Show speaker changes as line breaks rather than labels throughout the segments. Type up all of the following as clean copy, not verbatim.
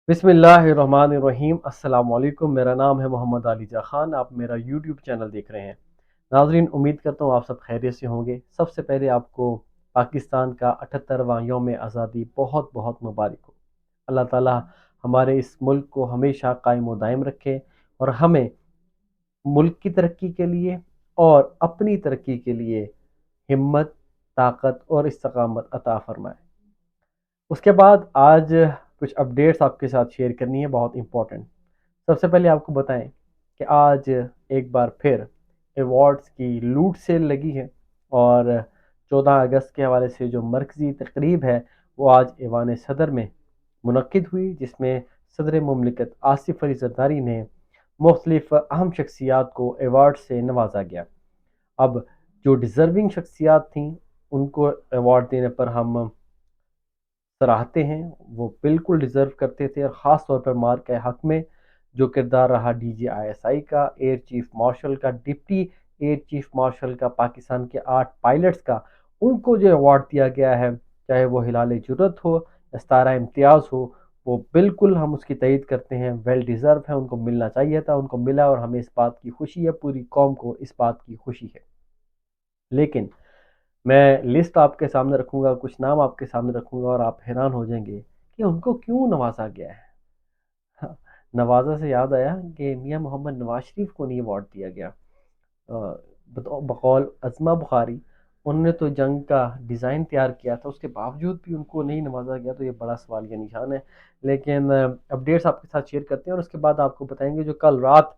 बिस्मिल्लाहिर्रहमानिर्रहीम। अस्सलाम वालेकुम। मेरा नाम है मोहम्मद अली जा खान। आप मेरा यूट्यूब चैनल देख रहे हैं। नाजरीन, उम्मीद करता हूँ आप सब खैरियत से होंगे। सबसे पहले आपको पाकिस्तान का 78वां यौम आज़ादी बहुत बहुत मुबारक हो। अल्लाह ताला हमारे इस मुल्क को हमेशा कायम व दायम रखे और हमें मुल्क की तरक्की के लिए और अपनी तरक्की के लिए हिम्मत, ताकत और इस्तकामत अता फरमाए। उसके बाद आज कुछ अपडेट्स आपके साथ शेयर करनी है, बहुत इंपॉर्टेंट। सबसे पहले आपको बताएं कि आज एक बार फिर अवार्ड्स की लूट सेल लगी है और 14 अगस्त के हवाले से जो मरकज़ी तकरीब है वो आज ऐवान सदर में मुनक्किद हुई, जिसमें सदर मुमलिकत आसिफ अली ज़रदारी ने मुख्तलिफ अहम शख्सियात को अवार्ड से नवाजा गया। अब जो डिज़र्विंग शख्सियात थीं उनको अवार्ड देने पर हम सराहते हैं, वो बिल्कुल डिज़र्व करते थे। और ख़ास तौर पर मार के हक़ में जो किरदार रहा DGISI का, एयर चीफ मार्शल का, डिप्टी एयर चीफ मार्शल का, पाकिस्तान के 8 पायलट्स का, उनको जो अवार्ड दिया गया है, चाहे वो हिलाल जुर्रत हो या सितारा इम्तियाज़ हो, वो बिल्कुल हम उसकी तईद करते हैं। वेल डिज़र्व है, उनको मिलना चाहिए था, उनको मिला और हमें इस बात की खुशी है, पूरी कौम को इस बात की खुशी है। लेकिन मैं लिस्ट आपके सामने रखूंगा, कुछ नाम आपके सामने रखूंगा और आप हैरान हो जाएंगे कि उनको क्यों नवाजा गया है। हाँ, नवाजा से याद आया कि मियां मोहम्मद नवाज शरीफ को नहीं अवार्ड दिया गया। बकौल अज़मा बुखारी, उन्होंने तो जंग का डिज़ाइन तैयार किया था, उसके बावजूद भी उनको नहीं नवाजा गया, तो ये बड़ा सवालिया निशान है। लेकिन अपडेट्स आपके साथ शेयर करते हैं और उसके बाद आपको बताएंगे जो कल रात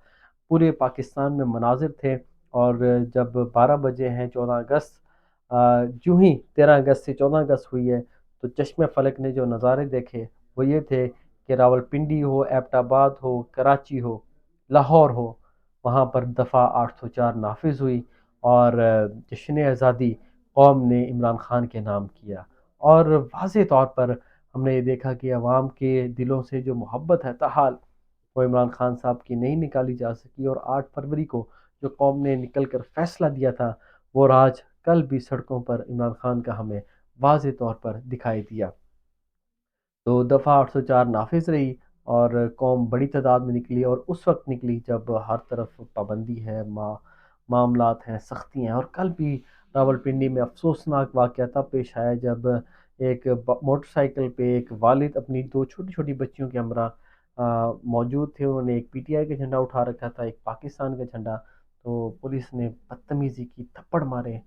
पूरे पाकिस्तान में मनाजिर थे। और जब 12 बजे हैं 14 अगस्त, यूं ही 13 अगस्त से 14 अगस्त हुई है, तो चश्मे फलक ने जो नज़ारे देखे वो ये थे कि रावलपिंडी हो, एबटाबाद हो, कराची हो, लाहौर हो, वहाँ पर दफ़ा 804 नाफिज हुई और जश्न आज़ादी कौम ने इमरान खान के नाम किया। और वाज़ेह तौर पर हमने ये देखा कि अवाम के दिलों से जो मोहब्बत है ताहाल वो इमरान खान साहब की नहीं निकाली जा सकी। और 8 फरवरी को जो कौम ने निकल कर फैसला दिया था, वो राज कल भी सड़कों पर इमरान खान का हमें वाज़ेह तौर पर दिखाई दिया। तो दफ़ा 804 नाफिज रही और कौम बड़ी तादाद में निकली, और उस वक्त निकली जब हर तरफ पाबंदी है, मामलात हैं, सख्ती हैं। और कल भी रावलपिंडी में अफसोसनाक वाक़या तब पेश आया जब एक मोटरसाइकिल पे एक वालिद अपनी 2 छोटी छोटी बच्चियों के हमरा मौजूद थे। उन्होंने एक PTI का झंडा उठा रखा था, एक पाकिस्तान का झंडा। तो पुलिस ने बदतमीज़ी की, थप्पड़ मारे।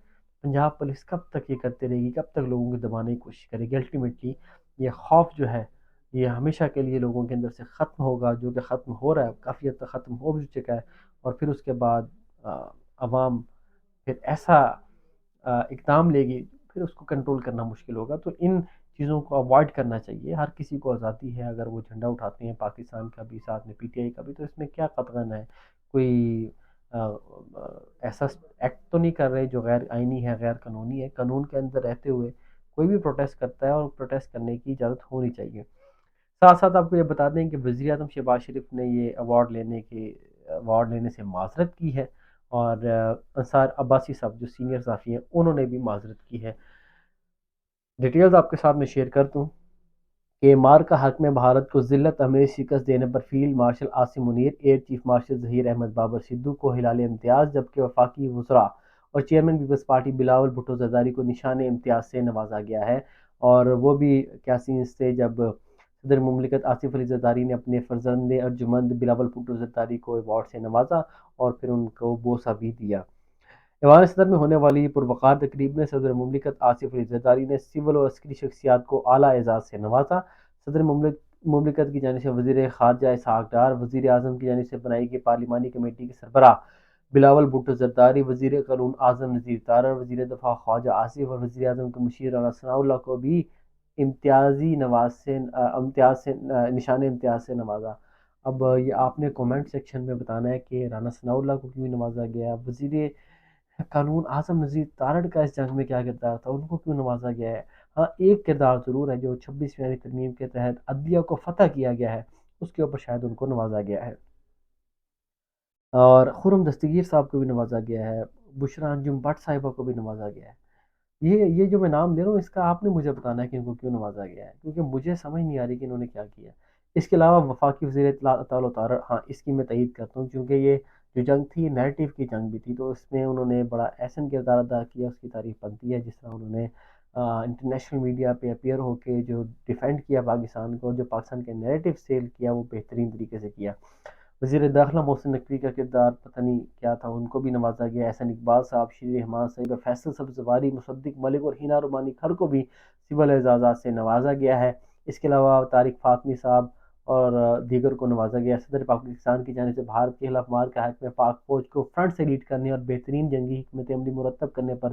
पंजाब पुलिस कब तक ये करते रहेगी, कब तक लोगों को दबाने की कोशिश करेगी? अल्टीमेटली ये खौफ जो है ये हमेशा के लिए लोगों के अंदर से ख़त्म होगा, जो कि ख़त्म हो रहा है, काफ़ी हद तक ख़त्म हो भी चुका है। और फिर उसके बाद अवाम फिर ऐसा इक़दाम लेगी, फिर उसको कंट्रोल करना मुश्किल होगा। तो इन चीज़ों को अवॉइड करना चाहिए। हर किसी को आज़ादी है, अगर वो झंडा उठाते हैं पाकिस्तान का भी, साथ में PTI का भी, तो इसमें क्या कतरान है? कोई ऐसा एक्ट तो नहीं कर रहे जो गैर आइनी है, गैर कानूनी है। कानून के अंदर रहते हुए कोई भी प्रोटेस्ट करता है और प्रोटेस्ट करने की इजाज़त होनी चाहिए। साथ साथ आपको ये बता दें कि वज़ीर आज़म शहबाज शरीफ ने ये अवार्ड लेने से माज़रत की है। और अंसार अब्बासी साहब जो सीनियर साफ़ी हैं उन्होंने भी माज़रत की है। डिटेल्स आपके साथ में शेयर कर दूँ कि मार का हक में भारत को ज़िल्लत अमेज़ शिकस्त देने पर field marshal Asim Munir, air chief marshal Zaheer Ahmed Babar Sidhu को हिलाल इम्तियाज़, जबकि वफाकी वज़रा और chairman Peoples Party Bilawal Bhutto Zardari को निशान इम्तियाज़ से नवाजा गया है। और वो भी क्या सीन्स थे जब सदर मुमलिकत आसिफ अली ज़रदारी ने अपने फ़र्जंद अर्जुमंद बिलावल भुट्टो ज़रदारी को अवार्ड से नवाजा और फिर उनको बोसा भी दिया। ऐवान सदर में होने वाली पुरवकार तकरीब में सदर मुमलिकत आसिफ अली ज़रदारी ने सिविल और अस्करी शख्सियात को आला एजाज़ से नवाजा। सदर मुमलिकत की जानिब से वज़ीर ख़ारजा इसहाक़ डार, वज़ीर आज़म की जानिब से बनाई गई पार्लिमानी कमेटी के सरबराह बिलावल भुट्टो ज़रदारी, वज़ीर क़ानून आज़म नज़ीर तारड़, वज़ीर दफ़ा ख्वाजा आसिफ और वज़ीर आज़म के मुशीर राना सनाउल्लाह को भी इम्तियाज़ से निशान इम्तियाज़ से नवाजा। अब ये आपने कमेंट सेक्शन में बताना है कि राना सनाउल्लाह को क्यों नवाजा गया, वज़ीर कानून आज़म नज़ीर तारड़ का इस जंग में क्या किरदार था, उनको क्यों नवाजा गया है? हाँ, एक किरदार ज़रूर है जो 26वीं तरमीम के तहत अदलिया को फ़तह किया गया है, उसके ऊपर शायद उनको नवाजा गया है। और खुर्रम दस्तगीर साहब को भी नवाजा गया है, बुशरा अंजुम भट्ट साहिबा को भी नवाजा गया है। ये जो मैं नाम ले रहा हूँ इसका आपने मुझे बताना है कि इनको क्यों नवाजा गया है, क्योंकि मुझे समझ नहीं आ रही कि इन्होंने क्या किया। اس کے علاوہ وفاقی وزیر اطلاع عطا اللہ طارر، ہاں اس کی میں تائید کرتا ہوں، کیونکہ یہ جو جنگ تھی نیریٹو کی جنگ بھی تھی، تو اس میں انہوں نے بڑا احسن کردار ادا کیا، اس کی تعریف بنتی ہے، جس طرح انہوں نے انٹرنیشنل میڈیا پہ اپیئر ہو کے جو ڈیفینڈ کیا پاکستان کو، جو پاکستان کے نیریٹو سیل کیا، وہ بہترین طریقے سے کیا۔ وزیر داخلہ محسن نقوی کا کردار پتہ نہیں کیا تھا، ان کو بھی نوازا گیا۔ احسن اقبال صاحب، شیر رحمان صاحب، فیصل سبزواری، مصدق ملک اور ہینا رومانی کھر کو بھی سول اعزازات سے نوازا گیا ہے۔ اس کے علاوہ طارق فاطمی صاحب اور دیگر کو نوازا گیا۔ صدر پاکستان کی جانب سے بھارت کے خلاف مار کے حق میں پاک فوج کو فرنٹ سے لیڈ کرنے اور بہترین جنگی حکمت عملی مرتب کرنے پر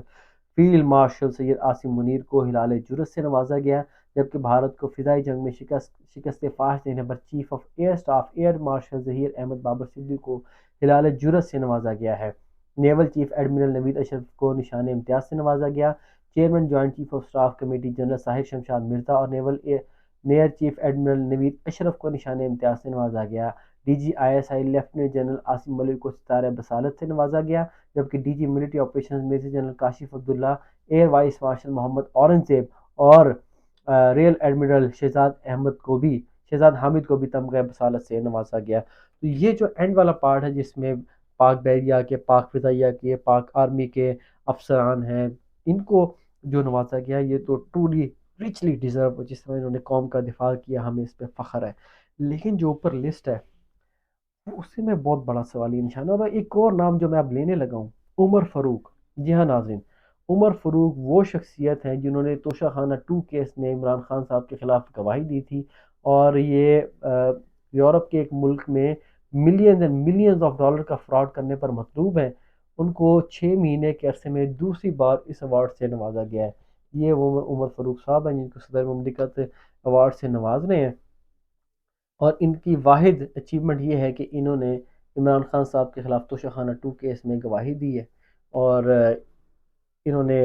فیلڈ مارشل سید عاصم منیر کو ہلال جرت سے نوازا گیا، جبکہ بھارت کو فضائی جنگ میں شکست فاش دینے پر chief of air staff air marshal Zaheer Ahmed Babar Siddiqui کو ہلال جرت سے نوازا گیا ہے۔ Naval chief admiral Naveed Ashraf کو نشان امتیاز سے نوازا گیا۔ Chairman joint chief of staff committee general Tahir Shamshad Mirza اور نیول نیئر چیف ایڈمرل نوید اشرف کو نشان امتیاز سے نوازا گیا۔ D G I S I lieutenant general Asim Malik کو ستارہ بصالت سے نوازا گیا، جبکہ D G military operations major general Kashif Abdullah, air vice marshal Muhammad Aurangzeb اور ریئر ایڈمرل شہزاد حامد کو بھی تمغہ بصالت سے نوازا گیا۔ تو یہ جو اینڈ والا پارٹ ہے، جس میں پاک بحریہ کے، پاک فضائیہ کے، پاک آرمی کے افسران ہیں، ان کو جو نوازا گیا، یہ تو ٹرولی ریچلی ڈیزرو، جس طرح انہوں نے قوم کا دفاع کیا، ہمیں اس پہ فخر ہے۔ لیکن جو اوپر لسٹ ہے اس سے میں بہت بڑا سوالی نشان ہے، اور ایک اور نام جو میں اب لینے لگا ہوں، عمر فاروق۔ جی ہاں ناظرین، عمر فاروق وہ شخصیت ہیں جنہوں نے توشہ خانہ 2 کیس میں عمران خان صاحب کے خلاف گواہی دی تھی، اور یہ یورپ کے ایک ملک میں millions and millions of dollar کا فراڈ کرنے پر مطلوب ہیں۔ ان کو 6 مہینے کے عرصے میں دوسری بار اس ایوارڈ سے نوازا گیا ہے۔ یہ وہ عمر فاروق صاحب ہیں جن کو صدر مملکت ایوارڈ سے نواز رہے ہیں، اور ان کی واحد اچیومنٹ یہ ہے کہ انہوں نے عمران خان صاحب کے خلاف توشہ خانہ 2 کیس میں گواہی دی ہے، اور انہوں نے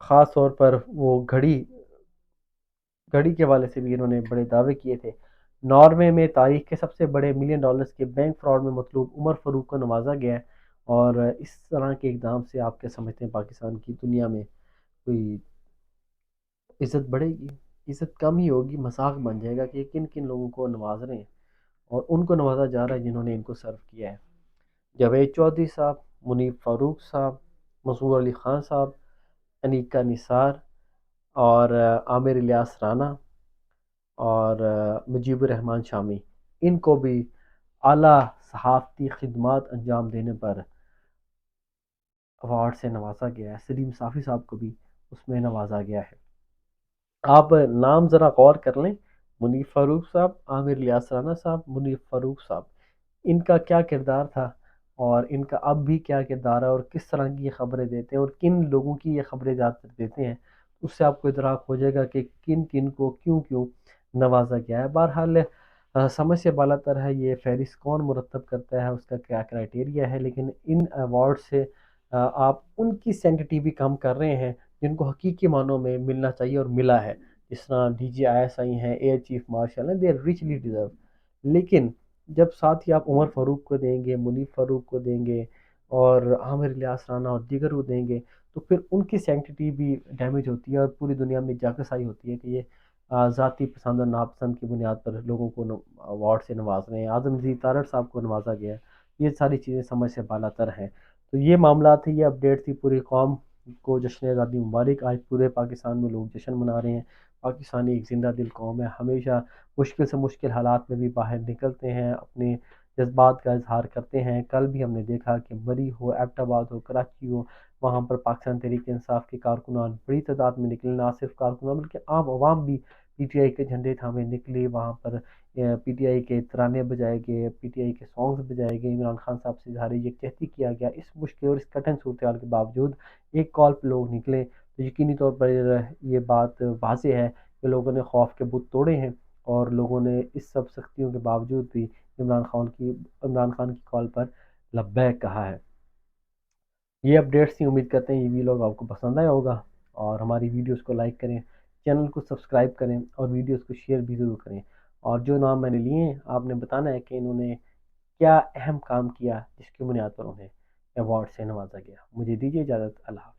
خاص طور پر وہ گھڑی کے حوالے سے بھی انہوں نے بڑے دعوے کیے تھے۔ ناروے میں تاریخ کے سب سے بڑے $1 ملین کے بینک فراڈ میں مطلوب عمر فاروق کو نوازا گیا ہے، اور اس طرح کے اقدام سے آپ کیا سمجھتے ہیں پاکستان کی دنیا میں کوئی عزت بڑھے گی؟ عزت کم ہی ہوگی، مذاق بن جائے گا کہ یہ کن کن لوگوں کو نواز رہے ہیں، اور ان کو نوازا جا رہا ہے جنہوں نے ان کو سرو کیا ہے۔ جاوید چودھری صاحب، منیب فاروق صاحب، مسرور علی خان صاحب، انیکا نثار اور عامر الیاس رانا اور مجیب الرحمان شامی، ان کو بھی اعلیٰ صحافتی خدمات انجام دینے پر ایوارڈ سے نوازا گیا ہے۔ سلیم صافی صاحب کو بھی اس میں نوازا گیا ہے۔ آپ نام ذرا غور کر لیں، منیب فاروق صاحب، عامر الیاس رانا صاحب، منیب فاروق صاحب، ان کا کیا کردار تھا، اور ان کا اب بھی کیا کردار ہے، اور کس طرح کی یہ خبریں دیتے ہیں، اور کن لوگوں کی یہ خبریں زیادہ تر دیتے ہیں، اس سے آپ کو ادراک ہو جائے گا کہ کن کن کو کیوں نوازا گیا ہے۔ بہرحال سمجھ سے بالا تر ہے یہ فہرست کون مرتب کرتا ہے، اس کا کیا کرائٹیریا ہے، لیکن ان ایوارڈ سے آپ ان کی سینٹیٹی بھی کم کر رہے ہیں جن کو حقیقی معنوں میں ملنا چاہیے اور ملا ہے، جس طرح ڈی جی آئی ایس آئی ہیں، ایئر چیف مارشل ہیں، دے آر ریچلی ڈیزرو۔ لیکن جب ساتھ ہی آپ عمر فاروق کو دیں گے، منیب فاروق کو دیں گے، اور عامر الیاس رانا اور دیگر کو دیں گے، تو پھر ان کی سینٹیٹی بھی ڈیمیج ہوتی ہے، اور پوری دنیا میں جاگرسائی ہوتی ہے کہ یہ ذاتی پسند اور ناپسند کی بنیاد پر لوگوں کو ایوارڈ سے نواز رہے ہیں۔ اعظم عزیز طارڑ صاحب کو نوازا گیا ہے۔ یہ ساری چیزیں سمجھ سے بالا تر ہیں۔ تو یہ معاملات تھے، یہ اپڈیٹ تھی۔ پوری قوم کو جشن آزادی مبارک۔ آج پورے پاکستان میں لوگ جشن منا رہے ہیں۔ پاکستانی ایک زندہ دل قوم ہے، ہمیشہ مشکل سے مشکل حالات میں بھی باہر نکلتے ہیں، اپنے جذبات کا اظہار کرتے ہیں۔ کل بھی ہم نے دیکھا کہ مری ہو، ایبٹ آباد ہو، کراچی ہو، وہاں پر پاکستان تحریک انصاف کے کارکنان بڑی تعداد میں نکلے، نہ صرف کارکنان بلکہ عام عوام بھی پی ٹی آئی کے جھنڈے تھامے نکلی، وہاں پر پی ٹی آئی کے ترانے بجائے گئے، پی ٹی آئی کے سانگز بجائے گئے، عمران خان صاحب سے اظہار یکجہتی کیا گیا۔ اس مشکل اور اس کٹھن صورتحال کے باوجود ایک کال پہ لوگ نکلے، تو یقینی طور پر یہ بات واضح ہے کہ لوگوں نے خوف کے بت توڑے ہیں، اور لوگوں نے اس سب سختیوں کے باوجود بھی عمران خان کی کال پر لبیک کہا ہے۔ یہ اپڈیٹس تھی، امید کرتے ہیں یہ ویڈیو آپ کو پسند آیا ہوگا، اور ہماری ویڈیوز کو لائک کریں، چینل کو سبسکرائب کریں، اور ویڈیوز کو شیئر بھی ضرور کریں۔ اور جو نام میں نے لیے ہیں آپ نے بتانا ہے کہ انہوں نے کیا اہم کام کیا جس کی بنیاد پر انہیں ایوارڈ سے نوازا گیا۔ مجھے دیجیے اجازت، اللہ حافظ۔